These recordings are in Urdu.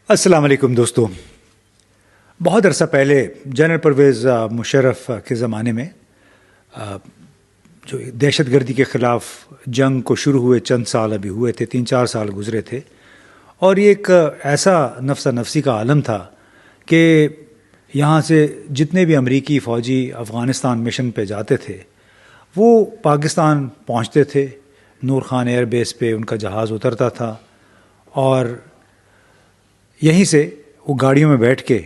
السلام علیکم دوستو. بہت عرصہ پہلے جنرل پرویز مشرف کے زمانے میں جو دہشت گردی کے خلاف جنگ کو شروع ہوئے چند سال ابھی ہوئے تھے، 3-4 سال گزرے تھے، اور یہ ایک ایسا نفسا نفسی کا عالم تھا کہ یہاں سے جتنے بھی امریکی فوجی افغانستان مشن پہ جاتے تھے وہ پاکستان پہنچتے تھے. نور خان ایئر بیس پہ ان کا جہاز اترتا تھا اور یہیں سے وہ گاڑیوں میں بیٹھ کے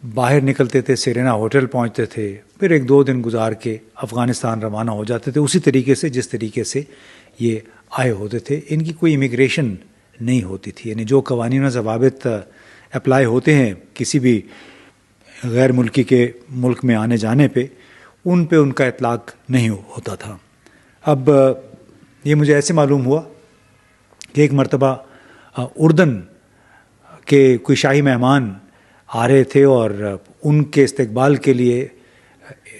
باہر نکلتے تھے، سیرینا ہوٹل پہنچتے تھے، پھر 1-2 دن گزار کے افغانستان روانہ ہو جاتے تھے، اسی طریقے سے جس طریقے سے یہ آئے ہوتے تھے. ان کی کوئی امیگریشن نہیں ہوتی تھی، یعنی جو قوانین و ضوابط اپلائی ہوتے ہیں کسی بھی غیر ملکی کے ملک میں آنے جانے پہ، ان کا اطلاق نہیں ہوتا تھا. اب یہ مجھے ایسے معلوم ہوا کہ ایک مرتبہ اردن کہ کوئی شاہی مہمان آ رہے تھے اور ان کے استقبال کے لیے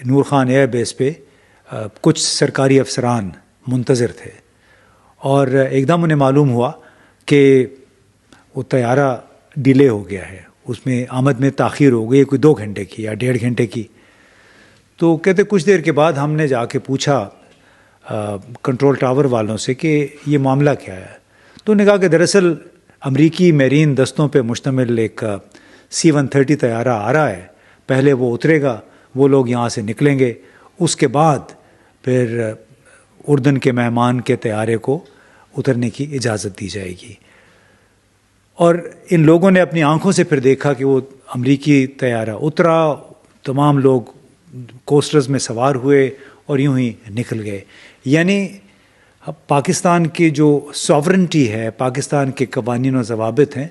نور خان ایئر بیس پہ کچھ سرکاری افسران منتظر تھے، اور ایک دم انہیں معلوم ہوا کہ وہ طیارہ ڈیلے ہو گیا ہے، اس میں آمد میں تاخیر ہو گئی، کوئی 2 گھنٹے کی یا 1.5 گھنٹے کی. تو کہتے کچھ دیر کے بعد ہم نے جا کے پوچھا کنٹرول ٹاور والوں سے کہ یہ معاملہ کیا ہے. تو انہوں نے کہا کہ دراصل امریکی میرین دستوں پہ مشتمل ایک C-130 طیارہ آ رہا ہے، پہلے وہ اترے گا، وہ لوگ یہاں سے نکلیں گے، اس کے بعد پھر اردن کے مہمان کے طیارے کو اترنے کی اجازت دی جائے گی. اور ان لوگوں نے اپنی آنکھوں سے پھر دیکھا کہ وہ امریکی طیارہ اترا، تمام لوگ کوسٹرز میں سوار ہوئے اور یوں ہی نکل گئے. یعنی پاکستان کی جو ساورنٹی ہے، پاکستان کے قوانین و ضوابط ہیں،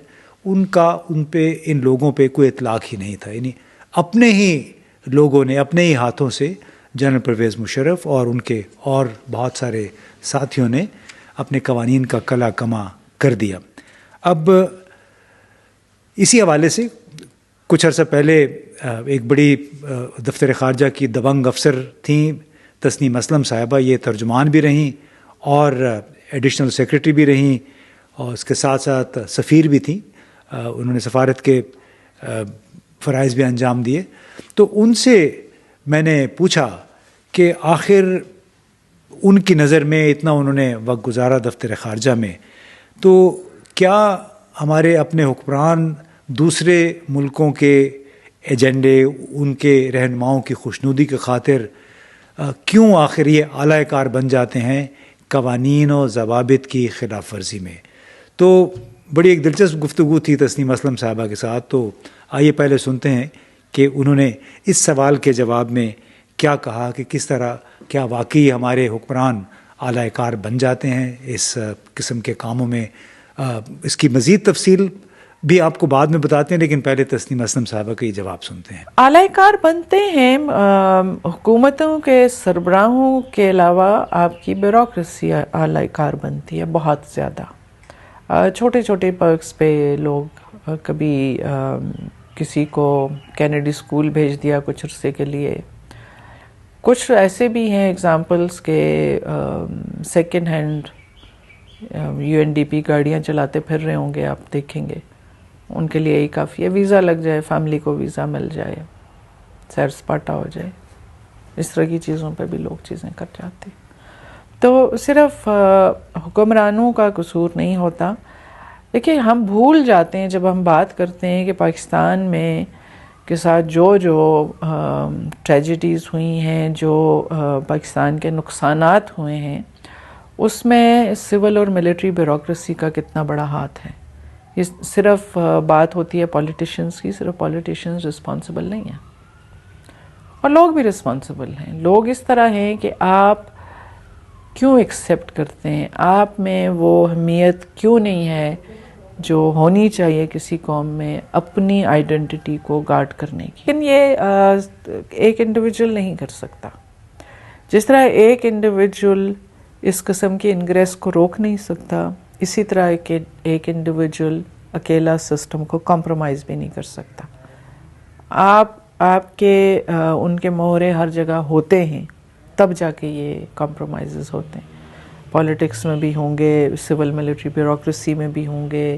ان پہ ان لوگوں پہ کوئی اطلاق ہی نہیں تھا. یعنی اپنے ہی لوگوں نے اپنے ہی ہاتھوں سے جنرل پرویز مشرف اور ان کے اور بہت سارے ساتھیوں نے اپنے قوانین کا کلا کما کر دیا. اب اسی حوالے سے کچھ عرصہ پہلے ایک بڑی دفتر خارجہ کی دبنگ افسر تھیں تسنیم اسلم صاحبہ، یہ ترجمان بھی رہیں اور ایڈیشنل سیکریٹری بھی رہیں اور اس کے ساتھ ساتھ سفیر بھی تھیں. انہوں نے سفارت کے فرائض بھی انجام دیے. تو ان سے میں نے پوچھا کہ آخر ان کی نظر میں اتنا انہوں نے وقت گزارا دفتر خارجہ میں، تو کیا ہمارے اپنے حکمران دوسرے ملکوں کے ایجنڈے، ان کے رہنماؤں کی خوشنودی کی خاطر کیوں آخر یہ اعلی کار بن جاتے ہیں قوانین و ضوابط کی خلاف ورزی میں؟ تو بڑی ایک دلچسپ گفتگو تھی تسنیم اسلم صاحبہ کے ساتھ. تو آئیے پہلے سنتے ہیں کہ انہوں نے اس سوال کے جواب میں کیا کہا کہ کس طرح کیا واقعی ہمارے حکمران اعلی کار بن جاتے ہیں اس قسم کے کاموں میں. اس کی مزید تفصیل بھی آپ کو بعد میں بتاتے ہیں، لیکن پہلے تسنیم اسلم صاحبہ کا یہ جواب سنتے ہیں. اعلی کار بنتے ہیں حکومتوں کے سربراہوں کے علاوہ آپ کی بیوروکریسی اعلی کار بنتی ہے بہت زیادہ. چھوٹے چھوٹے پرکس پہ لوگ کبھی کسی کو کینیڈی اسکول بھیج دیا کچھ عرصے کے لیے. کچھ ایسے بھی ہیں ایگزامپلس کہ سیکنڈ ہینڈ UNDP گاڑیاں چلاتے پھر رہے ہوں گے، آپ دیکھیں گے، ان کے لیے یہی کافی ہے، ویزا لگ جائے، فیملی کو ویزا مل جائے، سیر سپاٹا ہو جائے، اس طرح کی چیزوں پہ بھی لوگ چیزیں کر جاتے. تو صرف حکمرانوں کا قصور نہیں ہوتا. دیکھیں ہم بھول جاتے ہیں جب ہم بات کرتے ہیں کہ پاکستان میں کے ساتھ جو ٹریجڈیز ہوئی ہیں، جو پاکستان کے نقصانات ہوئے ہیں، اس میں سول اور ملٹری بیوروکریسی کا کتنا بڑا ہاتھ ہے. یہ صرف بات ہوتی ہے پولیٹیشنز کی، صرف پولیٹیشنز رسپانسبل نہیں ہیں، اور لوگ بھی رسپانسبل ہیں. لوگ اس طرح ہیں کہ آپ کیوں ایکسیپٹ کرتے ہیں، آپ میں وہ اہمیت کیوں نہیں ہے جو ہونی چاہیے کسی قوم میں اپنی آئیڈینٹی کو گارڈ کرنے کی. لیکن یہ ایک انڈیویجول نہیں کر سکتا. جس طرح ایک انڈیویجول اس قسم کی انگریس کو روک نہیں سکتا، اسی طرح ایک انڈیویجول اکیلا سسٹم کو کمپرومائز بھی نہیں کر سکتا. آپ کے ان کے مہرے ہر جگہ ہوتے ہیں، تب جا کے یہ کمپرومائزز ہوتے ہیں. پالیٹکس میں بھی ہوں گے، سول ملٹری بیوروکریسی میں بھی ہوں گے،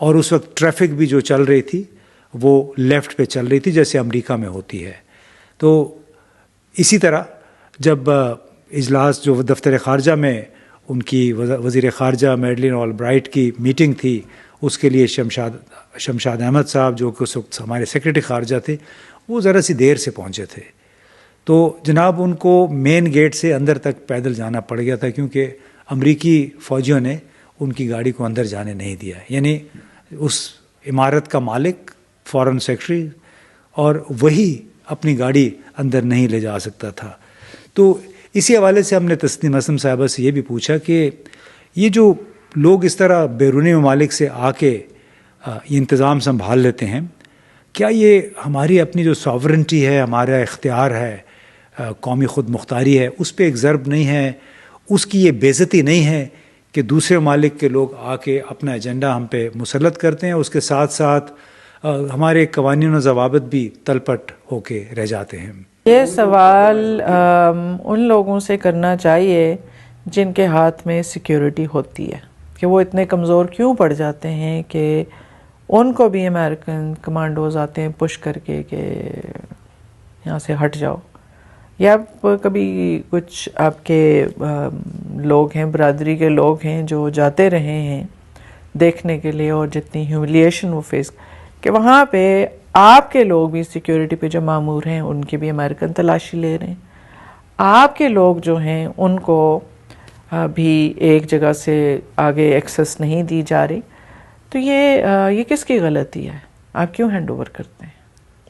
اور اس وقت ٹریفک بھی جو چل رہی تھی وہ لیفٹ پہ چل رہی تھی جیسے امریکہ میں ہوتی ہے. تو اسی طرح جب اجلاس جو دفتر خارجہ میں ان کی وزیر خارجہ میڈلین آل برائٹ کی میٹنگ تھی، اس کے لیے شمشاد احمد صاحب جو کہ اس وقت ہمارے سیکرٹری خارجہ تھے، وہ ذرا سی دیر سے پہنچے تھے. تو جناب ان کو مین گیٹ سے اندر تک پیدل جانا پڑ گیا تھا کیونکہ امریکی فوجیوں نے ان کی گاڑی کو اندر جانے نہیں دیا. یعنی اس عمارت کا مالک فارن سیکرٹری اور وہی اپنی گاڑی اندر نہیں لے جا سکتا تھا. تو اسی حوالے سے ہم نے تسنیم اسلم صاحبہ سے یہ بھی پوچھا کہ یہ جو لوگ اس طرح بیرونی ممالک سے آ کے یہ انتظام سنبھال لیتے ہیں، کیا یہ ہماری اپنی جو ساورنٹی ہے، ہمارا اختیار ہے، قومی خود مختاری ہے، اس پہ ایک ضرب نہیں ہے، اس کی یہ بے عزتی نہیں ہے کہ دوسرے ممالک کے لوگ آ کے اپنا ایجنڈا ہم پہ مسلط کرتے ہیں، اس کے ساتھ ساتھ ہمارے قوانین و ضوابط بھی تلپٹ ہو کے رہ جاتے ہیں؟ یہ سوال ان لوگوں سے کرنا چاہیے جن کے ہاتھ میں سیکیورٹی ہوتی ہے کہ وہ اتنے کمزور کیوں پڑ جاتے ہیں کہ ان کو بھی امریکن کمانڈوز آتے ہیں پش کر کے کہ یہاں سے ہٹ جاؤ. یا کبھی کچھ آپ کے لوگ ہیں، برادری کے لوگ ہیں جو جاتے رہے ہیں دیکھنے کے لیے، اور جتنی ہیوملیشن وہ فیس کہ وہاں پہ آپ کے لوگ بھی سیکیورٹی پہ جو مامور ہیں ان کی بھی امریکن تلاشی لے رہے ہیں، آپ کے لوگ جو ہیں ان کو بھی ایک جگہ سے آگے ایکسس نہیں دی جا رہی. تو یہ کس کی غلطی ہے؟ آپ کیوں ہینڈ اوور کرتے ہیں؟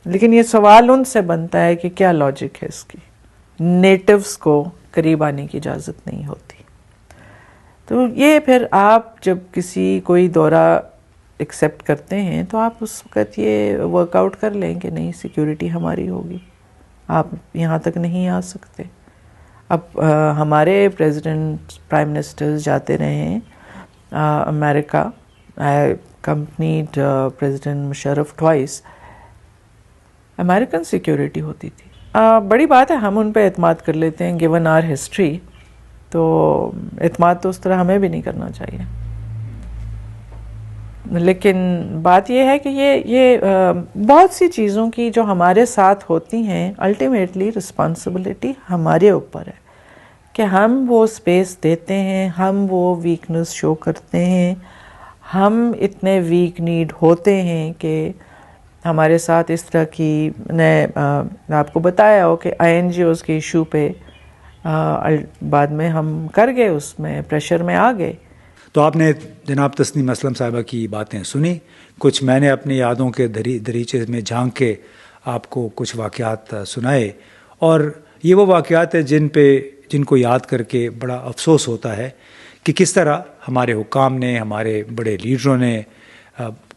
لیکن یہ سوال ان سے بنتا ہے کہ کیا لاجک ہے اس کی. نیٹیوز کو قریب آنے کی اجازت نہیں ہوتی. تو یہ پھر آپ جب کوئی دورہ ایکسیپٹ کرتے ہیں تو آپ اس وقت یہ ورک آؤٹ کر لیں کہ نہیں، سیکیورٹی ہماری ہوگی، آپ یہاں تک نہیں آ سکتے. اب ہمارے پریزیڈنٹ، پرائم منسٹرز جاتے رہے ہیں امریکہ. I accompanied president Musharraf twice. American security ہوتی تھی. بڑی بات ہے، ہم ان پہ اعتماد کر لیتے ہیں گیون آر ہسٹری. تو اعتماد تو اس طرح ہمیں بھی نہیں کرنا چاہیے. لیکن بات یہ ہے کہ یہ بہت سی چیزوں کی جو ہمارے ساتھ ہوتی ہیں الٹیمیٹلی رسپانسبلٹی ہمارے اوپر ہے کہ ہم وہ اسپیس دیتے ہیں، ہم وہ ویکنس شو کرتے ہیں، ہم اتنے ویک نیڈ ہوتے ہیں کہ ہمارے ساتھ اس طرح کی میں آپ کو بتایا ہو کہ INGOs کے ایشو پہ بعد میں ہم کر گئے، اس میں پریشر میں آ گئے. تو آپ نے جناب تسنیم اسلم صاحبہ کی باتیں سنی، کچھ میں نے اپنی یادوں کے دریچے میں جھانک کے آپ کو کچھ واقعات سنائے. اور یہ وہ واقعات ہیں جن کو یاد کر کے بڑا افسوس ہوتا ہے کہ کس طرح ہمارے حکام نے، ہمارے بڑے لیڈروں نے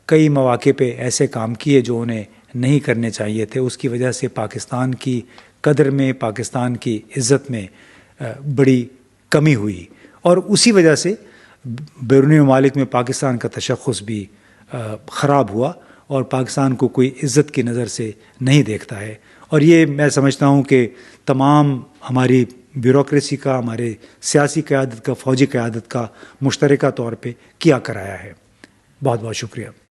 کئی مواقع پہ ایسے کام کیے جو انہیں نہیں کرنے چاہیے تھے. اس کی وجہ سے پاکستان کی قدر میں، پاکستان کی عزت میں بڑی کمی ہوئی، اور اسی وجہ سے بیرونی ممالک میں پاکستان کا تشخص بھی خراب ہوا اور پاکستان کو کوئی عزت کی نظر سے نہیں دیکھتا ہے. اور یہ میں سمجھتا ہوں کہ تمام ہماری بیوروکریسی کا، ہمارے سیاسی قیادت کا، فوجی قیادت کا مشترکہ طور پہ کیا کرایا ہے. بہت بہت شکریہ.